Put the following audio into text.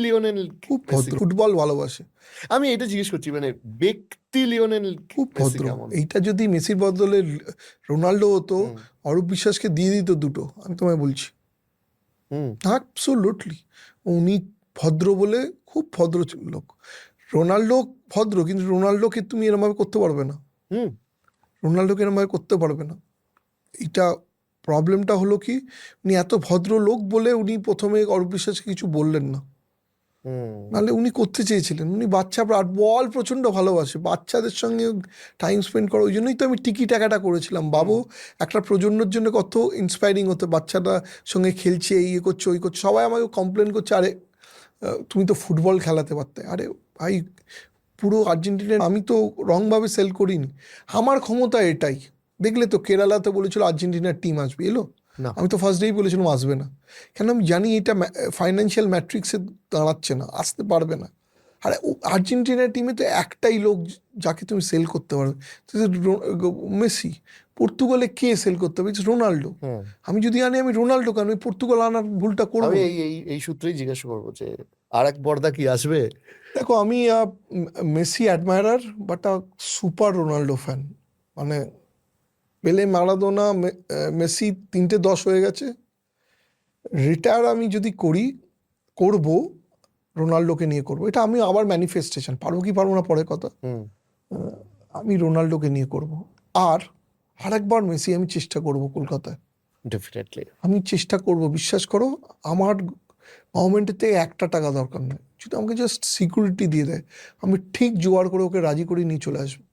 Lionel খুব Messi ভদ্র, football ভালোবাসে, আমি এটা জিজ্ঞেস করছি, মানে ব্যক্তি লিওনেল খুব মেসি ভদ্র। কেমন? এইটা যদি মেসির বদলে রোনাল্ডো হতো, হুম, অরূপ বিশ্বাসকে দিয়ে দিত দুটো, আমি তোমায় বলছি। হুম, অ্যাবসোলুটলি। উনি ভদ্র বলে, খুব ভদ্র লোক। রোনাল্ডো ভদ্র, কিন্তু রোনাল্ডোকে তুমি এরমভাবে করতে পারবে না, হুম, রোনাল্ডোকে এরমভাবে করতে পারবে না। এটা প্রবলেমটা হলো কি, উনি এত ভদ্র লোক বলে উনি প্রথমে অরূপ বিশ্বাসকে কিছু বললেন না। হুম, নাহলে উনি করতে চেয়েছিলেন, উনি বাচ্চা আর বল প্রচণ্ড ভালোবাসে, বাচ্চাদের সঙ্গে টাইম স্পেন্ড করে। ওই জন্যই তো আমি টিকি টাকাটা করেছিলাম। বাবু একটা প্রজন্মের জন্য কত ইন্সপায়ারিং হতো, বাচ্চাটা সঙ্গে খেলছে, ইয়ে করছে, ওই করছে। সবাই আমাকে কমপ্লেন করছে, আরে তুমি তো ফুটবল খেলাতে পারতে। আরে ভাই, পুরো আর্জেন্টিনা আমি তো রংভাবে সেল করিনি, আমার ক্ষমতা এটাই। দেখলে তো কেরালাতে বলেছিল আর্জেন্টিনার টিম আসবে, এলো? না, আমি তো ফার্স্ট ডেই বলেছিলাম আসবে না, কেন আমি জানি এটা ফাইন্যান্সিয়াল ম্যাট্রিক্সে দাঁড়াচ্ছে না, আসতে পারবে না। আর আর্জেন্টিনার টিমে তো একটাই লোক যাকে তুমি সেল করতে পারবে, মেসি। পর্তুগালে কে সেল করতে হবে? রোনাল্ডো। হুম। আমি যদি আনি, আমি রোনাল্ডো কেন, আমি পর্তুগাল আনার ভুলটা করবো আমি না। এই সূত্রেই জিজ্ঞাসা করবো যে আর এক পর্দা কি আসবে? দেখো, আমি Messi admirer, but super Ronaldo fan. মানে পেলে, মারাদোনা, মেসি 3-10 হয়ে গেছে। রিটায়ার আমি যদি করব, রোনাল্ডোকে নিয়ে করব। এটা আমি আবার ম্যানিফেস্টেশন, পারবো কি পারবো না পরের কথা। হুম, আমি রোনাল্ডোকে নিয়ে করব। আর আরেকবার মেসি আমি চেষ্টা করব কলকাতায়। ডেফিনেটলি। আমি চেষ্টা করব, বিশ্বাস করো। আমার গভর্নমেন্টের থেকে একটা টাকা দরকার নয়, যদি আমাকে জাস্ট সিকিউরিটি দিয়ে দেয়, আমি ঠিক জোগাড় করে ওকে রাজি করে নিয়ে চলে আসবো।